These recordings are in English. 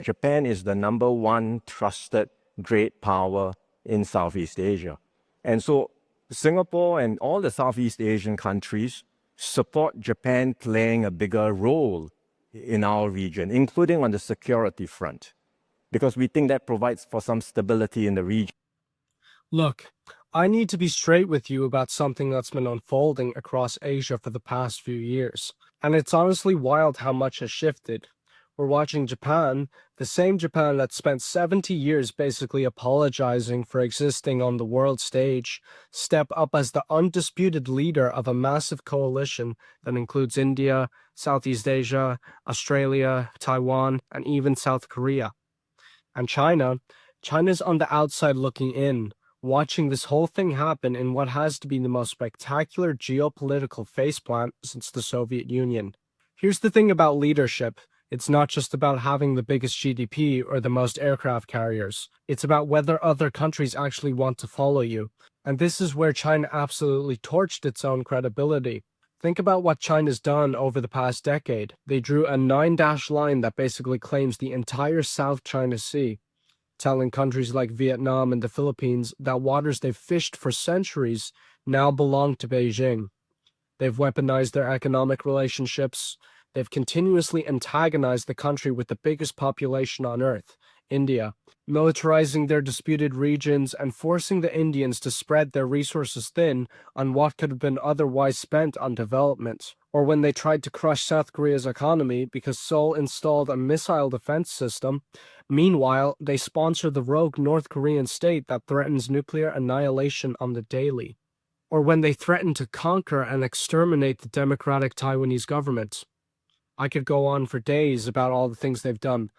Japan is the number one trusted great power in Southeast Asia. And so Singapore and all the Southeast Asian countries support Japan playing a bigger role in our region, including on the security front, because we think that provides for some stability in the region. Look, I need to be straight with you about something that's been unfolding across Asia for the past few years. And it's honestly wild how much has shifted. We're watching Japan, the same Japan that spent 70 years basically apologizing for existing on the world stage, step up as the undisputed leader of a massive coalition that includes India, Southeast Asia, Australia, Taiwan, and even South Korea. And China's on the outside looking in, watching this whole thing happen in what has to be the most spectacular geopolitical faceplant since the Soviet Union. Here's the thing about leadership. It's not just about having the biggest GDP or the most aircraft carriers. It's about whether other countries actually want to follow you. And this is where China absolutely torched its own credibility. Think about what China's done over the past decade. They drew a 9-dash line that basically claims the entire South China Sea, telling countries like Vietnam and the Philippines that waters they've fished for centuries now belong to Beijing. They've weaponized their economic relationships. They've continuously antagonized the country with the biggest population on Earth, India, militarizing their disputed regions and forcing the Indians to spread their resources thin on what could have been otherwise spent on development. Or when they tried to crush South Korea's economy because Seoul installed a missile defense system. Meanwhile, they sponsor the rogue North Korean state that threatens nuclear annihilation on the daily. Or when they threaten to conquer and exterminate the democratic Taiwanese government. I could go on for days about all the things they've done,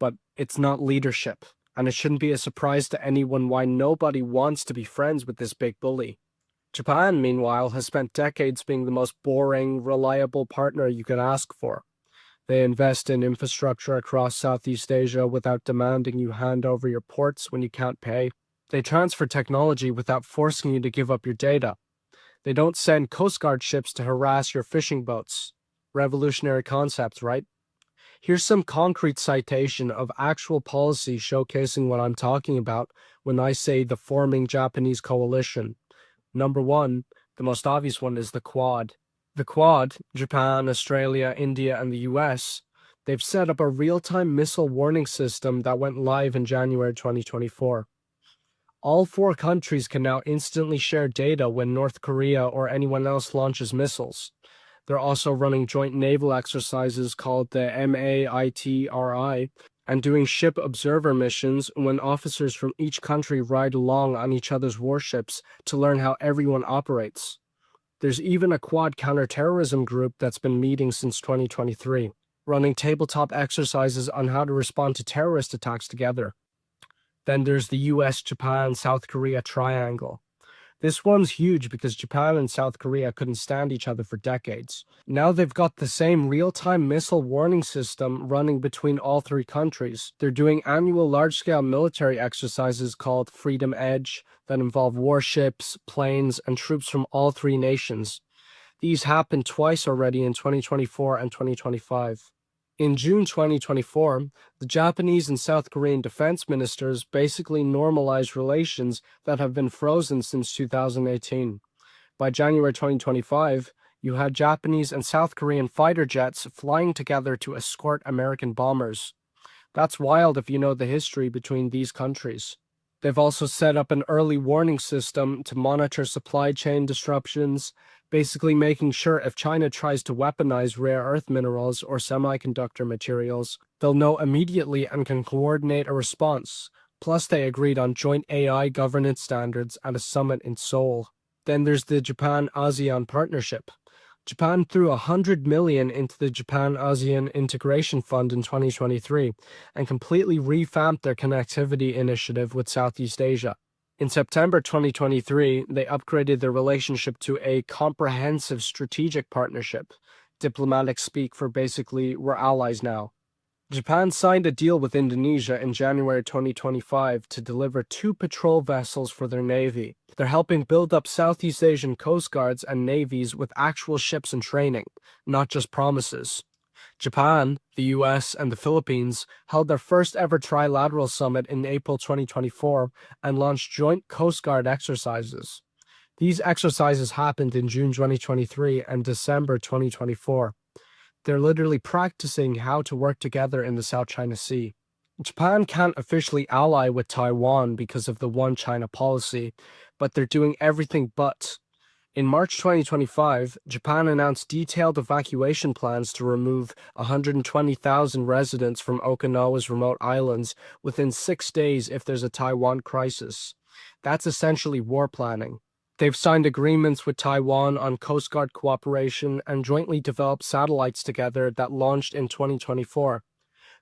but it's not leadership, and it shouldn't be a surprise to anyone why nobody wants to be friends with this big bully. Japan, meanwhile, has spent decades being the most boring, reliable partner you could ask for. They invest in infrastructure across Southeast Asia without demanding you hand over your ports when you can't pay. They transfer technology without forcing you to give up your data. They don't send Coast Guard ships to harass your fishing boats. Revolutionary concepts, right? Here's some concrete citation of actual policy showcasing what I'm talking about when I say the forming Japanese coalition. Number one, the most obvious one, is the Quad. The Quad, Japan, Australia, India, and the US, they've set up a real-time missile warning system that went live in January 2024. All 4 countries can now instantly share data when North Korea or anyone else launches missiles. They're also running joint naval exercises called the MAITRI and doing ship observer missions when officers from each country ride along on each other's warships to learn how everyone operates. There's even a Quad counterterrorism group that's been meeting since 2023, running tabletop exercises on how to respond to terrorist attacks together. Then there's the US, Japan, South Korea triangle. This one's huge because Japan and South Korea couldn't stand each other for decades. Now they've got the same real-time missile warning system running between all 3 countries. They're doing annual large-scale military exercises called Freedom Edge that involve warships, planes, and troops from all 3 nations. These happened twice already in 2024 and 2025. In June 2024, the Japanese and South Korean defense ministers basically normalized relations that have been frozen since 2018. By January 2025, you had Japanese and South Korean fighter jets flying together to escort American bombers. That's wild if you know the history between these countries. They've also set up an early warning system to monitor supply chain disruptions, basically making sure if China tries to weaponize rare earth minerals or semiconductor materials, they'll know immediately and can coordinate a response. Plus, they agreed on joint AI governance standards at a summit in Seoul. Then there's the Japan-ASEAN partnership. Japan threw $100 million into the Japan-ASEAN Integration Fund in 2023 and completely revamped their connectivity initiative with Southeast Asia. In September 2023, they upgraded their relationship to a comprehensive strategic partnership, diplomatic speak for basically we're allies now. Japan signed a deal with Indonesia in January 2025 to deliver 2 patrol vessels for their navy. They're helping build up Southeast Asian coast guards and navies with actual ships and training, not just promises. Japan, the US, and the Philippines held their first ever trilateral summit in April 2024 and launched joint Coast Guard exercises. These exercises happened in June 2023 and December 2024. They're literally practicing how to work together in the South China Sea. Japan can't officially ally with Taiwan because of the One China policy, but they're doing everything but. In March 2025, Japan announced detailed evacuation plans to remove 120,000 residents from Okinawa's remote islands within 6 days if there's a Taiwan crisis. That's essentially war planning. They've signed agreements with Taiwan on Coast Guard cooperation and jointly developed satellites together that launched in 2024.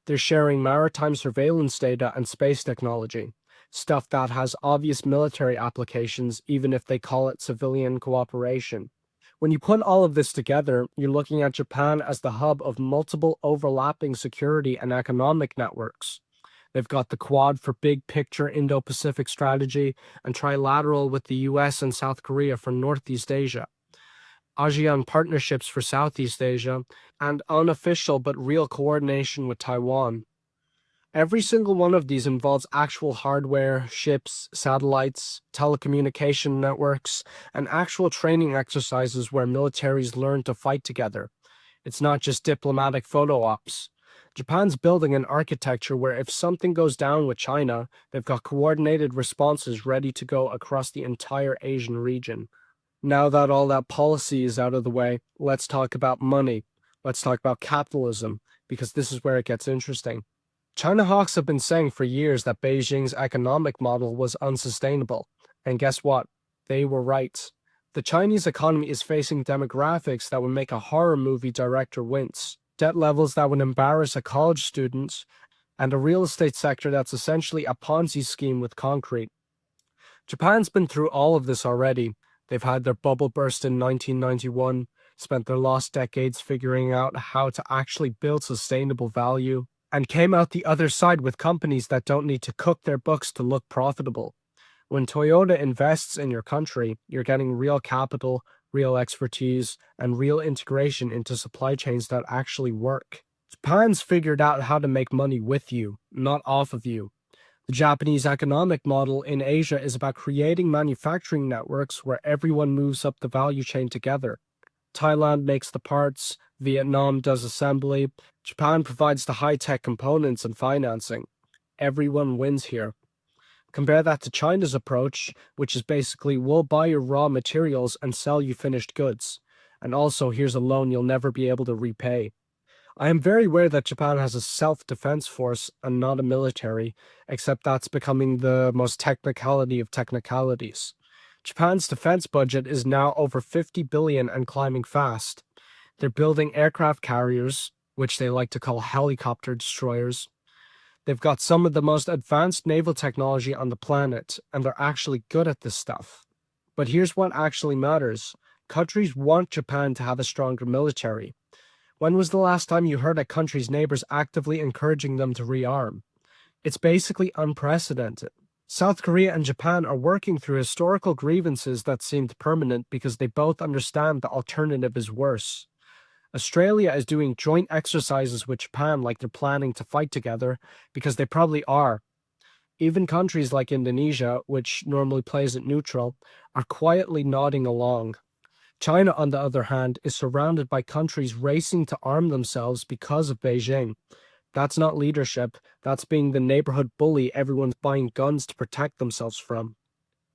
They're sharing maritime surveillance data and space technology, stuff that has obvious military applications even if they call it civilian cooperation. When you put all of this together, you're looking at Japan as the hub of multiple overlapping security and economic networks. They've got the Quad for big picture Indo-Pacific strategy and trilateral with the US and South Korea for Northeast Asia, ASEAN partnerships for Southeast Asia, and unofficial but real coordination with Taiwan. Every single one of these involves actual hardware, ships, satellites, telecommunication networks, and actual training exercises where militaries learn to fight together. It's not just diplomatic photo ops. Japan's building an architecture where if something goes down with China, they've got coordinated responses ready to go across the entire Asian region. Now that all that policy is out of the way, let's talk about money. Let's talk about capitalism, because this is where it gets interesting. China hawks have been saying for years that Beijing's economic model was unsustainable. And guess what? They were right. The Chinese economy is facing demographics that would make a horror movie director wince, debt levels that would embarrass a college student, and a real estate sector that's essentially a Ponzi scheme with concrete. Japan's been through all of this already. They've had their bubble burst in 1991, spent their lost decades figuring out how to actually build sustainable value, and came out the other side with companies that don't need to cook their books to look profitable. When Toyota invests in your country, you're getting real capital, real expertise, and real integration into supply chains that actually work. Japan's figured out how to make money with you, not off of you. The Japanese economic model in Asia is about creating manufacturing networks where everyone moves up the value chain together. Thailand makes the parts, Vietnam does assembly, Japan provides the high-tech components and financing. Everyone wins here. Compare that to China's approach, which is basically we'll buy your raw materials and sell you finished goods. And also, here's a loan you'll never be able to repay. I am very aware that Japan has a self-defense force and not a military, except that's becoming the most technicality of technicalities. Japan's defense budget is now over 50 billion and climbing fast. They're building aircraft carriers, which they like to call helicopter destroyers. They've got some of the most advanced naval technology on the planet, and they're actually good at this stuff. But here's what actually matters. Countries want Japan to have a stronger military. When was the last time you heard a country's neighbors actively encouraging them to rearm? It's basically unprecedented. South Korea and Japan are working through historical grievances that seemed permanent because they both understand the alternative is worse. Australia is doing joint exercises with Japan like they're planning to fight together because they probably are. Even countries like Indonesia, which normally plays it neutral, are quietly nodding along. China, on the other hand, is surrounded by countries racing to arm themselves because of Beijing. That's not leadership, that's being the neighborhood bully everyone's buying guns to protect themselves from.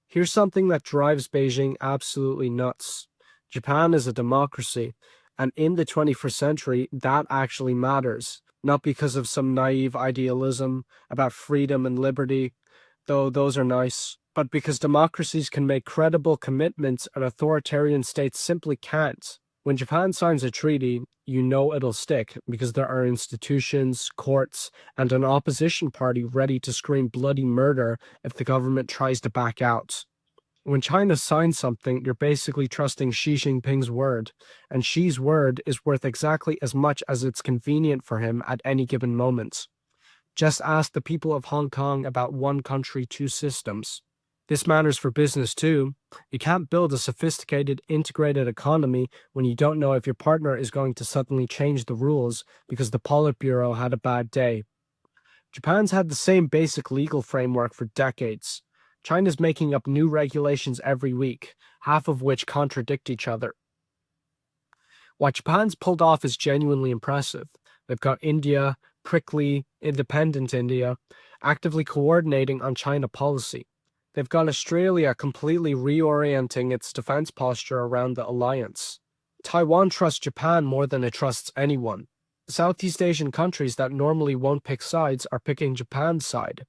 Here's something that drives Beijing absolutely nuts. Japan is a democracy, and in the 21st century, that actually matters. Not because of some naive idealism about freedom and liberty, though those are nice, but because democracies can make credible commitments and authoritarian states simply can't. When Japan signs a treaty, you know it'll stick because there are institutions, courts, and an opposition party ready to scream bloody murder if the government tries to back out. When China signs something, you're basically trusting Xi Jinping's word, and Xi's word is worth exactly as much as it's convenient for him at any given moment. Just ask the people of Hong Kong about one country, two systems. This matters for business too. You can't build a sophisticated, integrated economy when you don't know if your partner is going to suddenly change the rules because the Politburo had a bad day. Japan's had the same basic legal framework for decades. China's making up new regulations every week, half of which contradict each other. What Japan's pulled off is genuinely impressive. They've got India, prickly, independent India, actively coordinating on China policy. They've got Australia completely reorienting its defense posture around the alliance. Taiwan trusts Japan more than it trusts anyone. Southeast Asian countries that normally won't pick sides are picking Japan's side.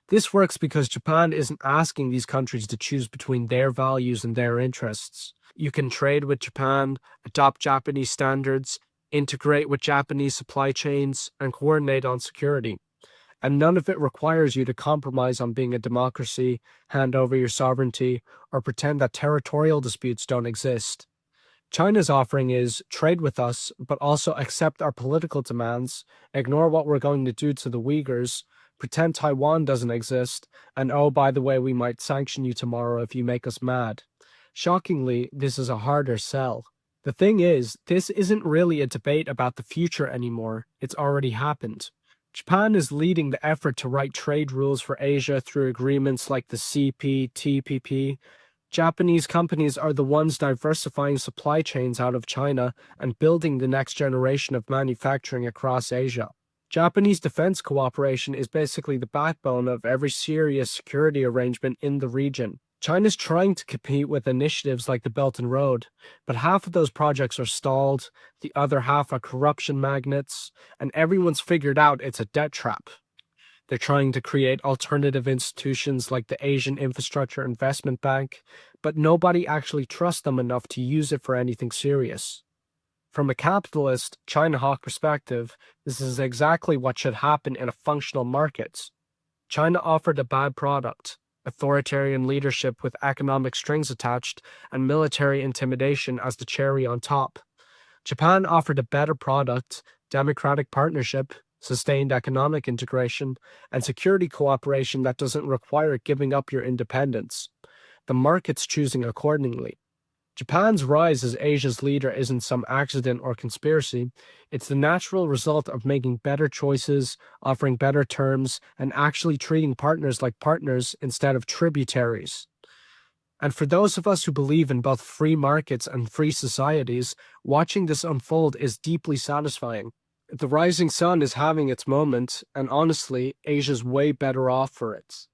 This works because Japan isn't asking these countries to choose between their values and their interests. You can trade with Japan, adopt Japanese standards, integrate with Japanese supply chains, and coordinate on security. And none of it requires you to compromise on being a democracy, hand over your sovereignty, or pretend that territorial disputes don't exist. China's offering is trade with us, but also accept our political demands, ignore what we're going to do to the Uyghurs, pretend Taiwan doesn't exist, and oh, by the way, we might sanction you tomorrow if you make us mad. Shockingly, this is a harder sell. The thing is, this isn't really a debate about the future anymore. It's already happened. Japan is leading the effort to write trade rules for Asia through agreements like the CPTPP. Japanese companies are the ones diversifying supply chains out of China and building the next generation of manufacturing across Asia. Japanese defense cooperation is basically the backbone of every serious security arrangement in the region. China's trying to compete with initiatives like the Belt and Road, but half of those projects are stalled, the other half are corruption magnets, and everyone's figured out it's a debt trap. They're trying to create alternative institutions like the Asian Infrastructure Investment Bank, but nobody actually trusts them enough to use it for anything serious. From a capitalist, China hawk perspective, this is exactly what should happen in a functional market. China offered a bad product, authoritarian leadership with economic strings attached and military intimidation as the cherry on top. Japan offered a better product, democratic partnership, sustained economic integration, and security cooperation that doesn't require giving up your independence. The market's choosing accordingly. Japan's rise as Asia's leader isn't some accident or conspiracy. It's the natural result of making better choices, offering better terms, and actually treating partners like partners instead of tributaries. And for those of us who believe in both free markets and free societies, watching this unfold is deeply satisfying. The rising sun is having its moment, and honestly, Asia's way better off for it.